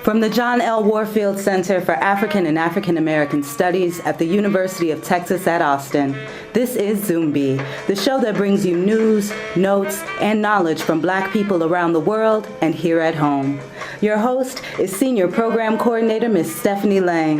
From the John L. Warfield Center for African and African American Studies at the University of Texas at Austin, this is ZUMBI, the show that brings you news, notes, and knowledge from Black people around the world and here at home. Your host is Senior Program Coordinator Ms. Stephanie Lang.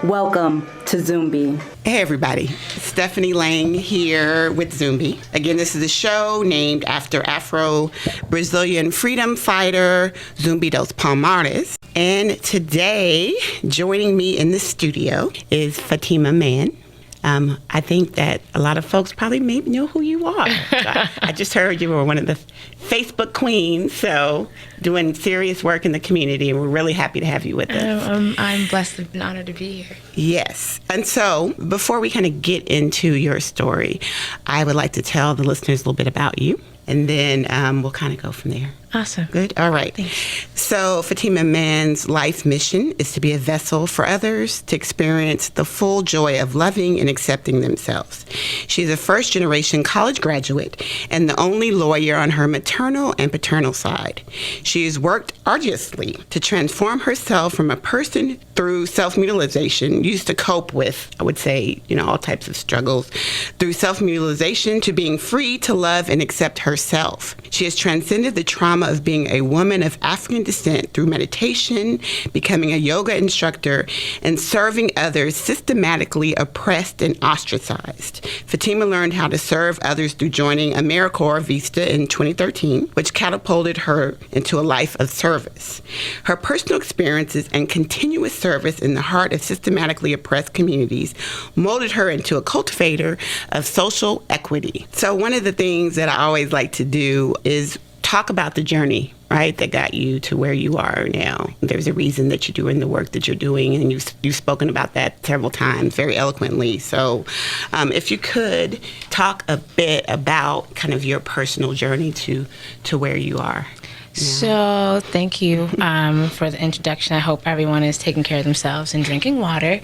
Welcome to ZUMBI. Hey everybody, Stephanie Lang here with ZUMBI. Again, this is a show named after Afro-Brazilian freedom fighter Zumbi dos Palmares. And today, joining me in the studio is Fatima Mann. I think that a lot of folks probably maybe know who you are. I just heard you were one of the Facebook queens, so doing serious work in the community, and we're really happy to have you with us. I'm blessed and honored to be here. Yes. And so before we kind of get into your story, I would like to tell the listeners a little bit about you, and then we'll kind of go from there. Awesome. Good. All right. Thanks. So Fatima Mann's life mission is to be a vessel for others to experience the full joy of loving and accepting themselves. She's a first-generation college graduate and the only lawyer on her maternal and paternal side. She has worked arduously to transform herself from a person through self-mutilation, used to cope with, I would say, all types of struggles, through self-mutilation to being free to love and accept herself. She has transcended the trauma of being a woman of African descent through meditation, becoming a yoga instructor, and serving others systematically oppressed and ostracized. Fatima learned how to serve others through joining AmeriCorps Vista in 2013, which catapulted her into a life of service. Her personal experiences and continuous service in the heart of systematically oppressed communities molded her into a cultivator of social equity. So one of the things that I always like to do is talk about the journey, right, that got you to where you are now. There's a reason that you're doing the work that you're doing, and you've spoken about that several times very eloquently. So if you could talk a bit about kind of your personal journey to where you are. So thank you for the introduction. I hope everyone is taking care of themselves and drinking water.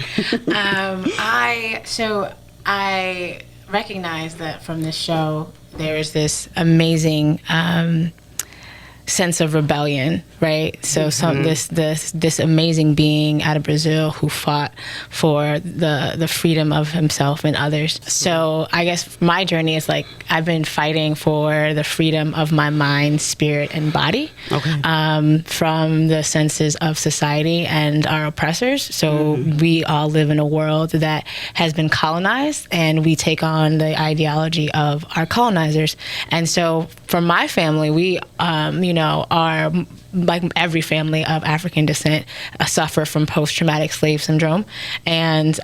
I recognize that from this show, there is this amazing sense of rebellion, right? So this amazing being out of Brazil who fought for the freedom of himself and others. So I guess my journey is like I've been fighting for the freedom of my mind, spirit, and body from the senses of society and our oppressors. So we all live in a world that has been colonized, and we take on the ideology of our colonizers. And so for my family, we are, like every family of African descent, suffer from post-traumatic slave syndrome. And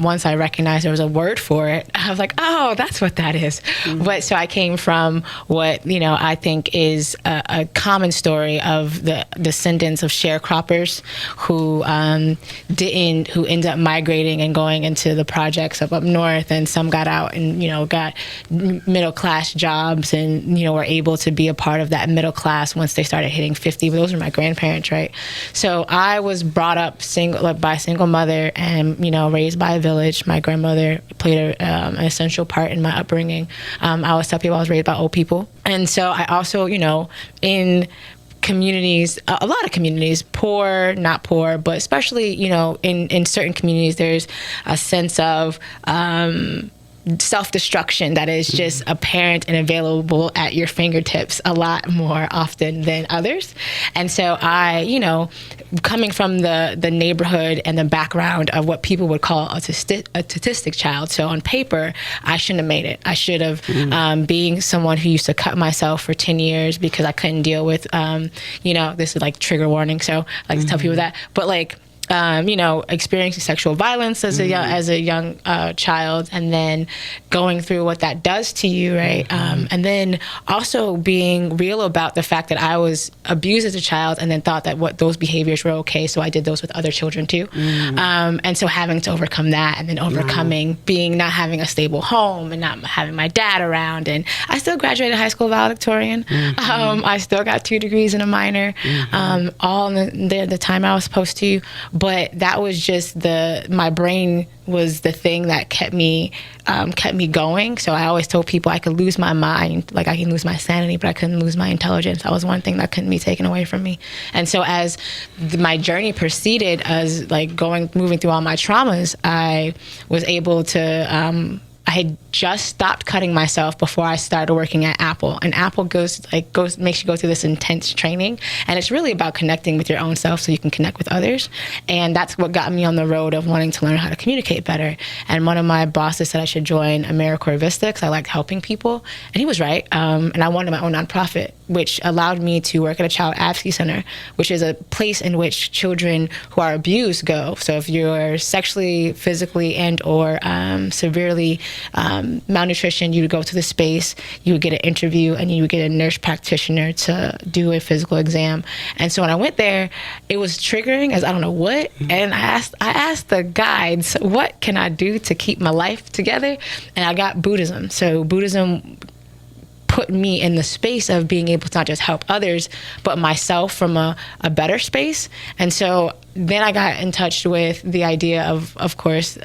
once I recognized there was a word for it, I was like, oh, that's what that is. But so I came from what, I think is a common story of the descendants of sharecroppers who ended up migrating and going into the projects up north, and some got out and, got middle-class jobs and, were able to be a part of that middle class once they started hitting 50. Those are my grandparents, right? So I was brought up by a single mother and, raised by a village. My grandmother played an essential part in my upbringing. I always tell people I was raised by old people. And so I also, in communities, a lot of communities, poor, not poor, but especially, in certain communities, there's a sense of self-destruction that is just apparent and available at your fingertips a lot more often than others. And so I, coming from the neighborhood and the background of what people would call a statistic child. So on paper, I shouldn't have made it. I should have, being someone who used to cut myself for 10 years because I couldn't deal with, this is like trigger warning. So I like to tell people that, but experiencing sexual violence as a young child, and then going through what that does to you, right? And then also being real about the fact that I was abused as a child, and then thought that what those behaviors were okay, so I did those with other children too. And so having to overcome that, and then overcoming not having a stable home and not having my dad around. And I still graduated high school valedictorian. I still got 2 degrees and a minor, all in the time I was supposed to. but that was just my brain was the thing that kept me going. So I always told people I could lose my mind, like I can lose my sanity, but I couldn't lose my intelligence. That was one thing that couldn't be taken away from me. And so as my journey proceeded, as like moving through all my traumas, I was able to, I had just stopped cutting myself before I started working at Apple. And Apple makes you go through this intense training. And it's really about connecting with your own self so you can connect with others. And that's what got me on the road of wanting to learn how to communicate better. And one of my bosses said I should join AmeriCorps Vista because I liked helping people. And he was right. And I wanted my own nonprofit, which allowed me to work at a child advocacy center, which is a place in which children who are abused go. So if you're sexually, physically, and or severely malnutrition, you would go to the space, you would get an interview, and you would get a nurse practitioner to do a physical exam. And so when I went there, it was triggering as I don't know what. And I asked the guides, what can I do to keep my life together? And I got Buddhism. So Buddhism put me in the space of being able to not just help others, but myself from a better space. And so then I got in touch with the idea of course,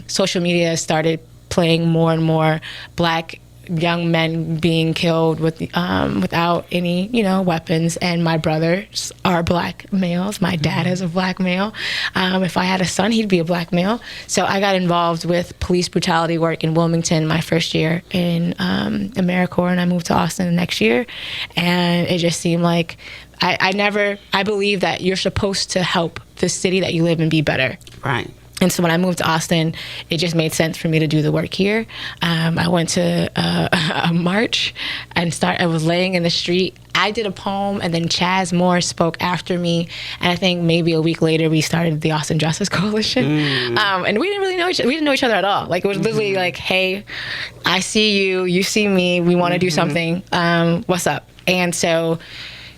social media started playing more and more Black young men being killed without any, weapons. And my brothers are Black males. My dad is a Black male. If I had a son, he'd be a Black male. So I got involved with police brutality work in Wilmington my first year in AmeriCorps, and I moved to Austin the next year. And it just seemed like I believe that you're supposed to help the city that you live in be better. Right. And so when I moved to Austin, it just made sense for me to do the work here. I went to a march and I was laying in the street. I did a poem, and then Chaz Moore spoke after me. And I think maybe a week later, we started the Austin Justice Coalition. And we didn't really know we didn't know each other at all. Like, it was literally like, hey, I see you, you see me, we want to do something. What's up? And so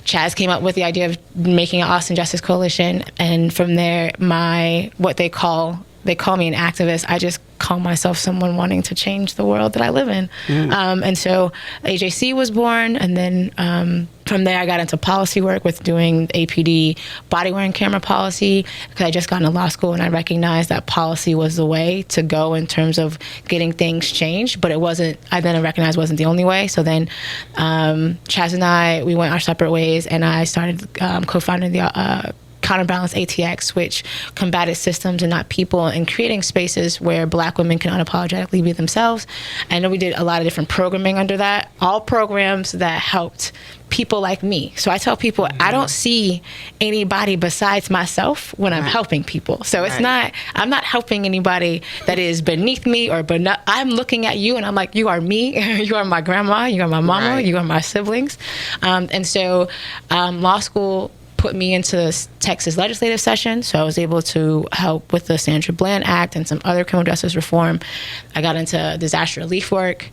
Chaz came up with the idea of making an Austin Justice Coalition, and from there, they call me an activist. I just call myself someone wanting to change the world that I live in. And so AJC was born, and then from there I got into policy work with doing APD body-wearing camera policy, because I just got into law school and I recognized that policy was the way to go in terms of getting things changed, but I then recognized wasn't the only way. So then Chaz and I, we went our separate ways, and I started co-founding the Counterbalance ATX, which combated systems and not people, and creating spaces where Black women can unapologetically be themselves. I know we did a lot of different programming under that, all programs that helped people like me. So I tell people, I don't see anybody besides myself when I'm helping people. So it's I'm not helping anybody that is beneath me I'm looking at you and I'm like, you are me, you are my grandma, you are my mama, you are my siblings. And so law school put me into the Texas legislative session, so I was able to help with the Sandra Bland Act and some other criminal justice reform. I got into disaster relief work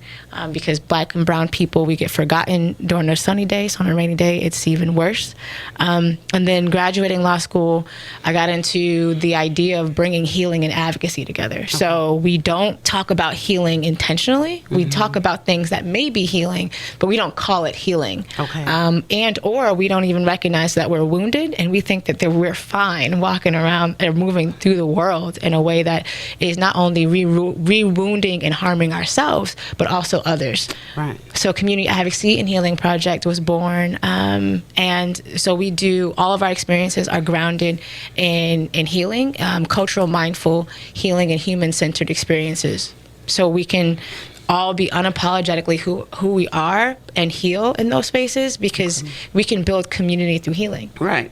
because Black and brown people, we get forgotten during a sunny day, so on a rainy day, it's even worse. And then graduating law school, I got into the idea of bringing healing and advocacy together. So we don't talk about healing intentionally. We talk about things that may be healing, but we don't call it healing. And or we don't even recognize that we're wounded, and we think that we're fine walking around and moving through the world in a way that is not only re-wounding and harming ourselves, but also others. Right. So Community Advocacy and Healing Project was born, and so we do, all of our experiences are grounded in healing, cultural, mindful healing, and human-centered experiences. So we can all be unapologetically who we are and heal in those spaces, because we can build community through healing. Right.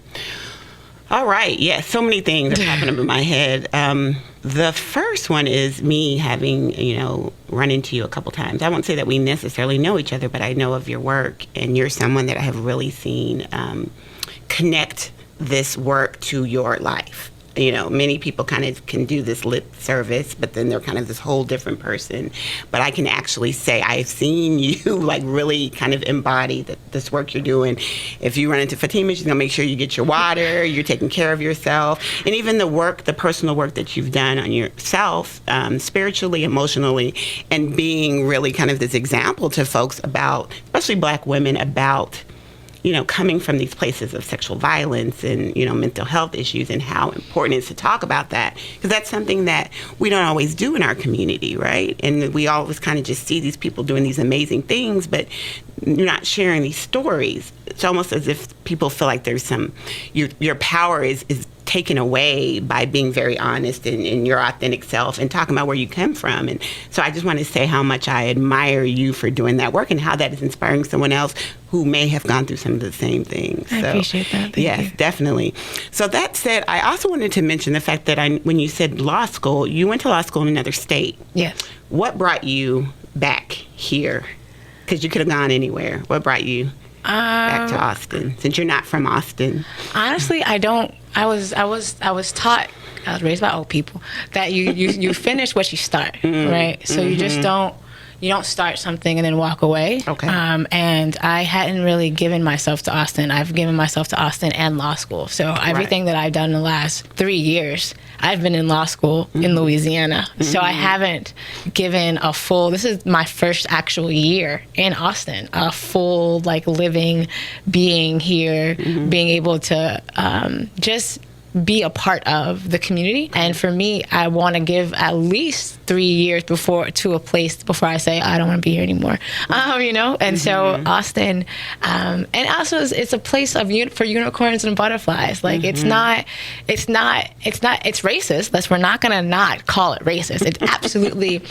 All right. Yeah, so many things are popping up in my head. The first one is me having, run into you a couple times. I won't say that we necessarily know each other, but I know of your work, and you're someone that I have really seen connect this work to your life. Many people kind of can do this lip service, but then they're kind of this whole different person. But I can actually say I've seen you like really kind of embody this work you're doing. If you run into Fatimas, you're going to make sure you get your water, you're taking care of yourself. And even the personal work that you've done on yourself, spiritually, emotionally, and being really kind of this example to folks about, especially Black women, about coming from these places of sexual violence and, mental health issues, and how important it is to talk about that, because that's something that we don't always do in our community, right? And we always kind of just see these people doing these amazing things, but you're not sharing these stories. It's almost as if people feel like there's your power is taken away by being very honest in your authentic self and talking about where you come from. And so I just want to say how much I admire you for doing that work and how that is inspiring someone else who may have gone through some of the same things. I appreciate that. Thank you. Definitely. So that said, I also wanted to mention the fact that when you said law school, you went to law school in another state. Yes. What brought you back here? Because you could have gone anywhere. What brought you back to Austin, since you're not from Austin? Honestly, I don't. I was taught. I was raised by old people that you finish what you start, right? So you just don't start something and then walk away. Okay. And I hadn't really given myself to Austin. I've given myself to Austin and law school. So everything that I've done in the last 3 years, I've been in law school in Louisiana. So I haven't given a full, this is my first actual year in Austin, a full living, being here, being able to just be a part of the community. And for me, I want to give at least 3 years before I say I don't want to be here anymore. And so Austin, and also it's a place for unicorns and butterflies. It's racist. We're not going to not call it racist. It's absolutely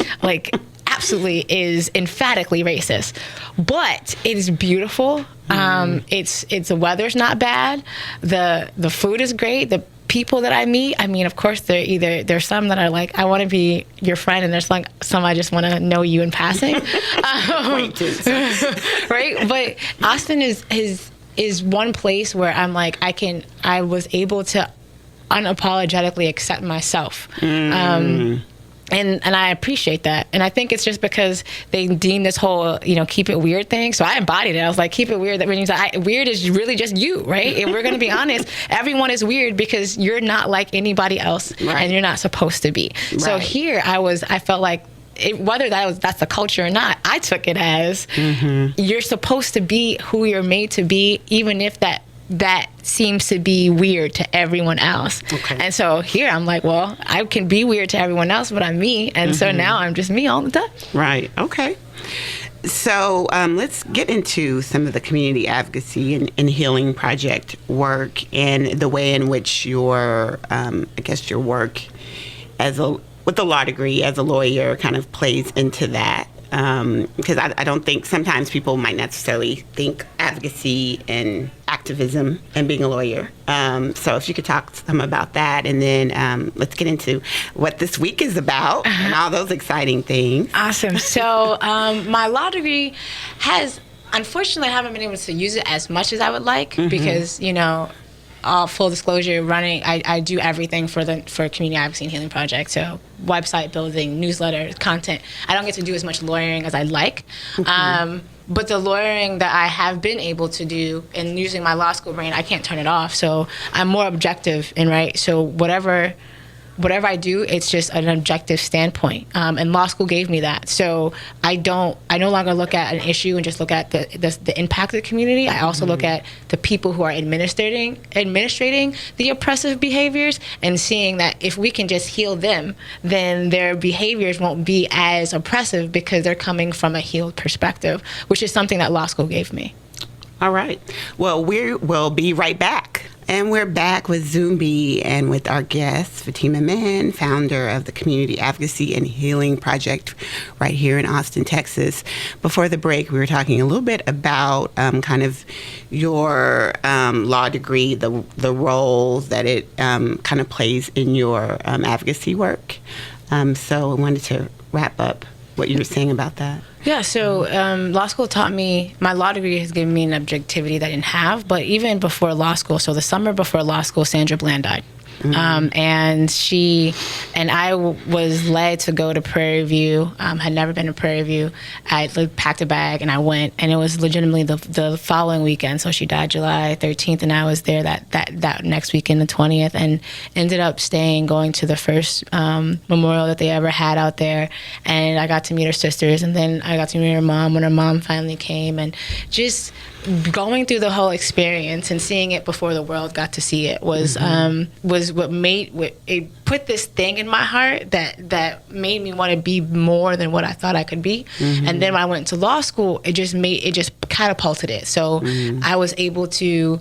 absolutely is emphatically racist, but it is beautiful. It's the weather's not bad. The food is great. The people that I meet, of course, there's some that are like, I want to be your friend, and there's some I just want to know you in passing. Right? But Austin is one place where I'm like, I was able to unapologetically accept myself. And I appreciate that. And I think it's just because they deem this whole, keep it weird thing. So I embodied it. I was like, keep it weird. That means weird is really just you, right? If we're going to be honest, everyone is weird because you're not like anybody else, and you're not supposed to be. Right. So here I felt like, whether that's the culture or not, I took it as you're supposed to be who you're made to be, even if that seems to be weird to everyone else. Okay. And so here I'm like, well, I can be weird to everyone else, but I'm me. And so now I'm just me all the time. Right. Okay. So let's get into some of the community advocacy and healing project work, and the way in which your work with a law degree as a lawyer kind of plays into that. Because I don't think sometimes people might necessarily think advocacy and activism and being a lawyer. So if you could talk some about that, and then let's get into what this week is about and all those exciting things. Awesome. So my law degree unfortunately, I haven't been able to use it as much as I would like because, full disclosure, I do everything for Community Advocacy and Healing Project. So website building, newsletter, content. I don't get to do as much lawyering as I'd like. But the lawyering that I have been able to do, and using my law school brain, I can't turn it off. So I'm more objective so whatever I do, it's just an objective standpoint. And law school gave me that. So I no longer look at an issue and just look at the impact of the community. I also look at the people who are administrating the oppressive behaviors, and seeing that if we can just heal them, then their behaviors won't be as oppressive because they're coming from a healed perspective, which is something that law school gave me. All right. Well, we'll be right back. And we're back with ZUMBI and with our guest, Fatima Mann, founder of the Community Advocacy and Healing Project right here in Austin, Texas. Before the break, we were talking a little bit about kind of your law degree, the roles that it kind of plays in your advocacy work. So I wanted to wrap up what you were saying about that. Yeah, so law school taught me, my law degree has given me an objectivity that I didn't have, but even before law school, so the summer before law school, Sandra Bland died. And I was led to go to Prairie View. Had never been to Prairie View. I packed a bag and I went, and it was legitimately the following weekend. So she died July 13th, and I was there that next weekend, the 20th, and ended up going to the first memorial that they ever had out there. And I got to meet her sisters, and then I got to meet her mom when her mom finally came, and just going through the whole experience and seeing it before the world got to see it was what it put this thing in my heart that made me want to be more than what I thought I could be. And then when I went to law school, it just catapulted it. So I was able to,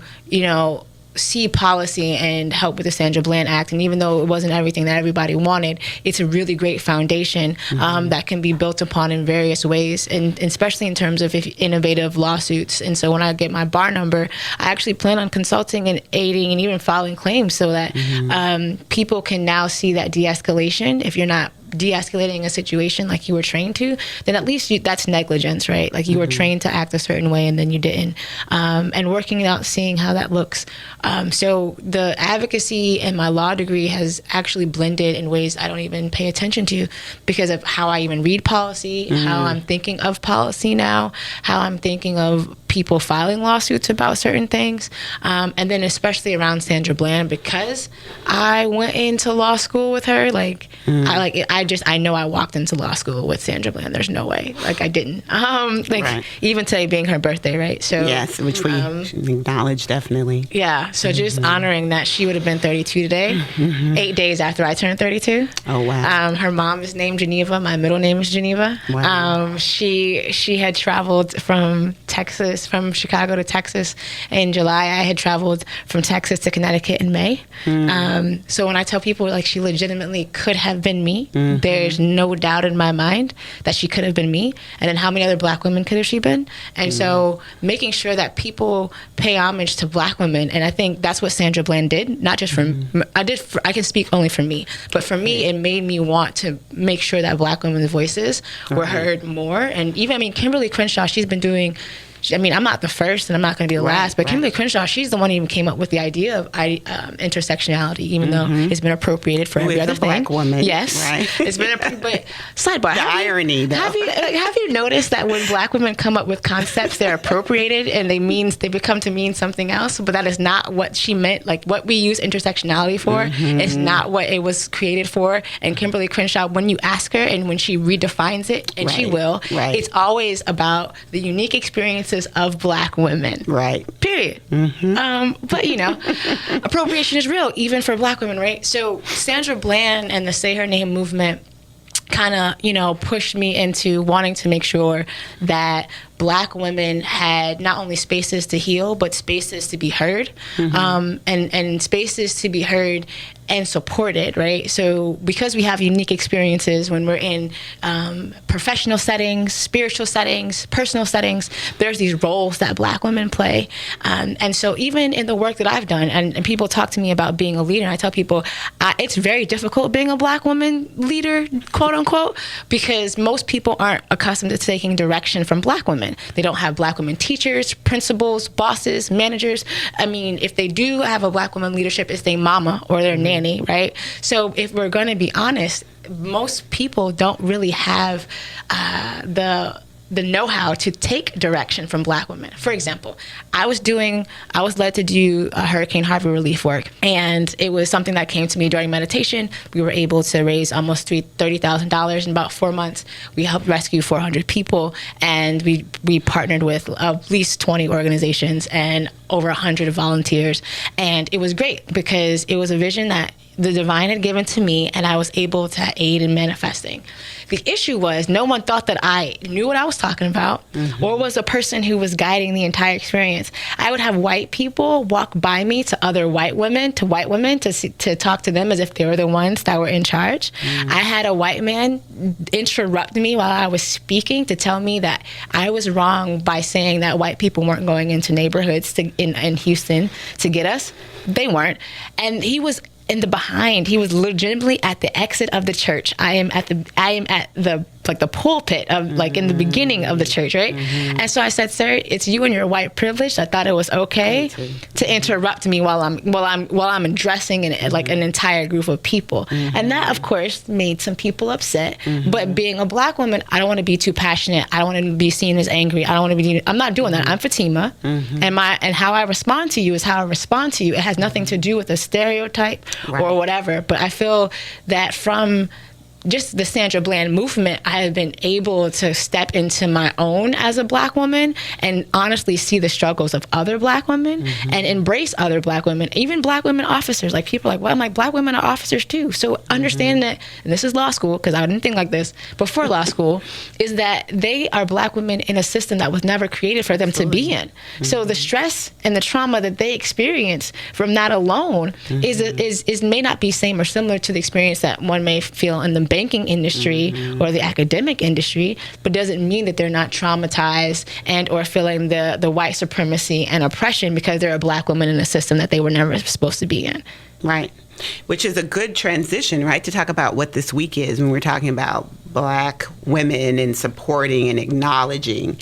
see policy and help with the Sandra Bland Act. And even though it wasn't everything that everybody wanted, it's a really great foundation that can be built upon in various ways, and especially in terms of innovative lawsuits. And so when I get my bar number, I actually plan on consulting and aiding and even filing claims so that people can now see that de-escalation. If you're not de-escalating a situation like you were trained to, then at least that's negligence, right? Like you were trained to act a certain way and then you didn't. And working it out, seeing how that looks. So the advocacy and my law degree has actually blended in ways I don't even pay attention to because of how I even read policy, how I'm thinking of policy now, how I'm thinking of people filing lawsuits about certain things. And then especially around Sandra Bland, because I went into law school with her, I know I walked into law school with Sandra Bland. There's no way. Like I didn't. Right. Even today being her birthday, right? So yes, which we acknowledge definitely. Yeah. So just honoring that she would have been 32 today, 8 days after I turned 32. Oh wow. Her mom is named Geneva. My middle name is Geneva. Wow. She had traveled from Chicago to Texas in July. I had traveled from Texas to Connecticut in May. So when I tell people like she legitimately could have been me, there's no doubt in my mind that she could have been me. And then how many other Black women could have she been? And so making sure that people pay homage to Black women, and I think that's what Sandra Bland did. Not just I can speak only for me, but for me, it made me want to make sure that Black women's voices were heard more. And even, Kimberly Crenshaw, she's been doing. I'm not the first and I'm not going to be the last, but Kimberly Crenshaw, she's the one who even came up with the idea of intersectionality, even though it's been appropriated for every other thing. Black woman. Yes. Right. It's been, but sidebar. The irony, though. Have you noticed that when Black women come up with concepts, they're appropriated and they become to mean something else, but that is not what she meant. Like what we use intersectionality for is not what it was created for. And Kimberly Crenshaw, when you ask her and when she redefines it, and she will, it's always about the unique experience of Black women. Right. Period. But appropriation is real, even for Black women, right? So Sandra Bland and the Say Her Name movement kind of, pushed me into wanting to make sure that Black women had not only spaces to heal, but spaces to be heard, and spaces to be heard and supported, right? So because we have unique experiences when we're in professional settings, spiritual settings, personal settings, there's these roles that Black women play. And so even in the work that I've done, and people talk to me about being a leader, and I tell people it's very difficult being a Black woman leader, quote unquote, because most people aren't accustomed to taking direction from Black women. They don't have Black women teachers, principals, bosses, managers. If they do have a Black woman leadership, it's their mama or their nanny, right? So if we're going to be honest, most people don't really have the know-how to take direction from Black women. For example, I was led to do Hurricane Harvey relief work, and it was something that came to me during meditation. We were able to raise almost $30,000 in about 4 months. We helped rescue 400 people, and we partnered with at least 20 organizations and over 100 volunteers. And it was great because it was a vision that the divine had given to me, and I was able to aid in manifesting. The issue was no one thought that I knew what I was talking about or was a person who was guiding the entire experience. I would have white people walk by me to other white women to talk to them as if they were the ones that were in charge. I had a white man interrupt me while I was speaking to tell me that I was wrong by saying that white people weren't going into neighborhoods in Houston to get us. They weren't. And he was in the behind. He was legitimately at the exit of the church. I am at the pulpit of in the beginning of the church, right? And so I said, "Sir, it's you and your white privilege. I thought it was okay to interrupt me while I'm addressing an entire group of people." And that, of course, made some people upset. But being a Black woman, I don't want to be too passionate. I don't want to be seen as angry. I'm not doing that. I'm Fatima, and how I respond to you is how I respond to you. It has nothing to do with a stereotype or whatever. But I feel that from just the Sandra Bland movement, I have been able to step into my own as a Black woman and honestly see the struggles of other Black women and embrace other Black women, even Black women officers. Like, people are like, well, I'm like, Black women are officers too. So understand that, and this is law school, because I didn't think like this before law school, is that they are Black women in a system that was never created for them to be in. So the stress and the trauma that they experience from that alone is may not be same or similar to the experience that one may feel in the banking industry or the academic industry, but doesn't mean that they're not traumatized and or feeling the white supremacy and oppression because they're a Black woman in a system that they were never supposed to be in. Right. Which is a good transition, right, to talk about what this week is when we're talking about Black women and supporting and acknowledging.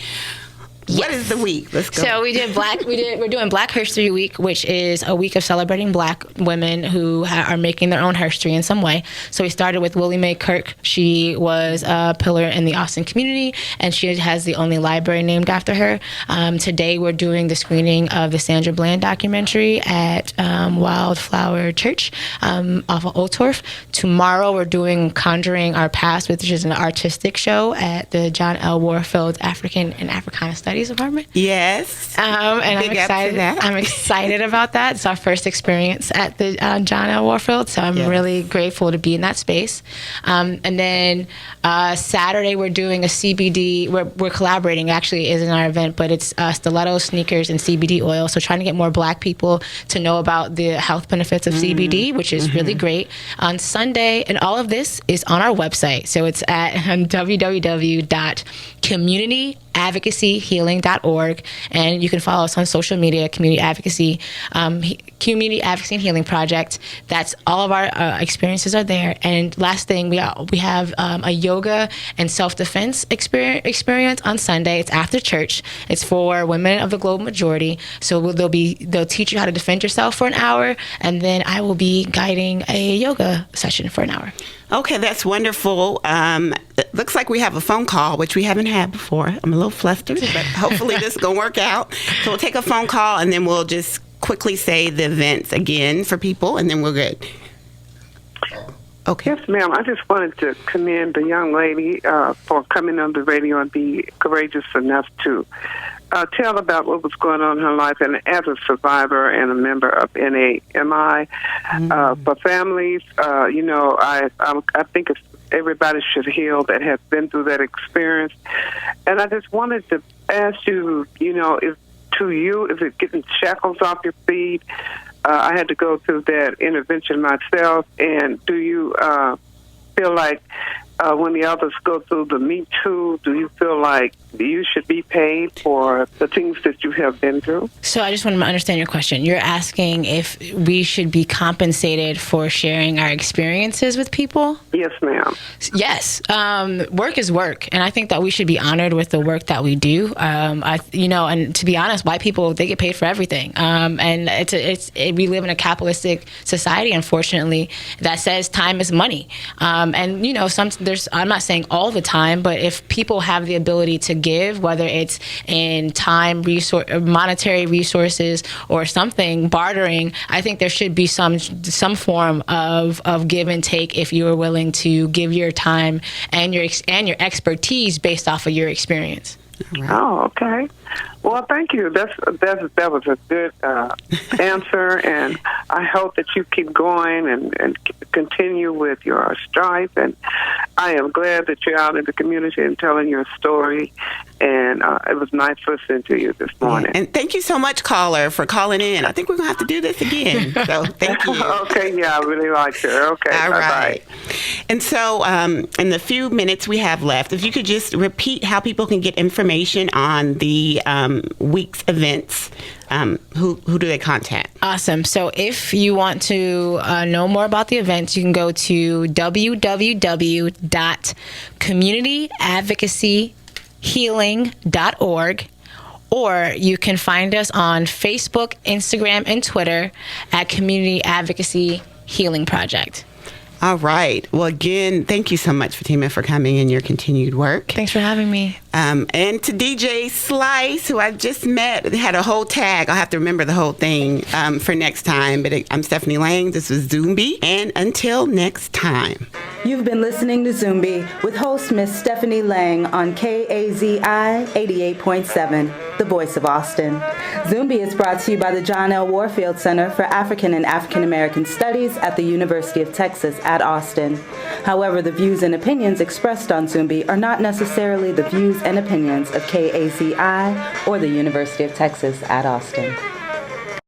Yes. What is the week? Let's go. So we're doing Black History Week, which is a week of celebrating Black women who are making their own history in some way. So we started with Willie Mae Kirk. She was a pillar in the Austin community, and she has the only library named after her. Today we're doing the screening of the Sandra Bland documentary at Wildflower Church off of Old Torf. Tomorrow we're doing Conjuring Our Past, which is an artistic show at the John L. Warfield African and Africana Studies Department. Yes. And I'm excited. I'm excited about that. It's our first experience at the John L. Warfield, so I'm really grateful to be in that space. And then Saturday we're doing a CBD. We're collaborating. Actually, isn't our event, but it's stiletto sneakers and CBD oil. So trying to get more Black people to know about the health benefits of CBD, which is really great. On Sunday, and all of this is on our website. So it's at www.communityadvocacyhealing.org, and you can follow us on social media, Community Advocacy and Healing Project. That's all of our experiences are there. And last thing, we have a yoga and self-defense experience on Sunday. It's after church. It's for women of the global majority. So they'll teach you how to defend yourself for an hour, and then I will be guiding a yoga session for an hour. Okay, that's wonderful. It looks like we have a phone call, which we haven't had before. I'm a little flustered, but hopefully this is going to work out. So we'll take a phone call, and then we'll just quickly say the events again for people, and then we're good. Okay. Yes, ma'am. I just wanted to commend the young lady for coming on the radio and be courageous enough to tell about what was going on in her life, and as a survivor and a member of NAMI, for families, I think everybody should heal that has been through that experience. And I just wanted to ask you, is it getting shackles off your feet? I had to go through that intervention myself, and do you feel like when the others go through the Me Too, do you feel like you should be paid for the things that you have been through? So I just want to understand your question. You're asking if we should be compensated for sharing our experiences with people? Yes, ma'am. Yes. Work is work, and I think that we should be honored with the work that we do. And to be honest, white people, they get paid for everything. And we live in a capitalistic society, unfortunately, that says time is money. I'm not saying all the time, but if people have the ability to give, whether it's in time, monetary resources, or something, bartering, I think there should be some form of give and take if you are willing to give your time and your expertise based off of your experience. Right. Oh, okay. Well, thank you. That was a good answer, and I hope that you keep going and continue with your strife. And I am glad that you're out in the community and telling your story. And it was nice listening to you this morning. Yeah. And thank you so much, caller, for calling in. I think we're going to have to do this again. So thank you. Okay, yeah, I really liked it. Okay, all bye-bye. Right. And so in the few minutes we have left, if you could just repeat how people can get information on the week's events, who do they contact? Awesome. So if you want to know more about the events, you can go to www.communityadvocacyhealing.org, or you can find us on Facebook, Instagram, and Twitter at Community Advocacy Healing Project. All right. Well, again, thank you so much, Fatima, for coming and your continued work. Thanks for having me. And to DJ Slice, who I just met, they had a whole tag. I'll have to remember the whole thing for next time. But I'm Stephanie Lang. This was ZUMBI. And until next time. You've been listening to ZUMBI with host Miss Stephanie Lang on KAZI 88.7, the voice of Austin. ZUMBI is brought to you by the John L. Warfield Center for African and African American Studies at the University of Texas at Austin. However, the views and opinions expressed on ZUMBI are not necessarily the views and opinions of KAZI or the University of Texas at Austin.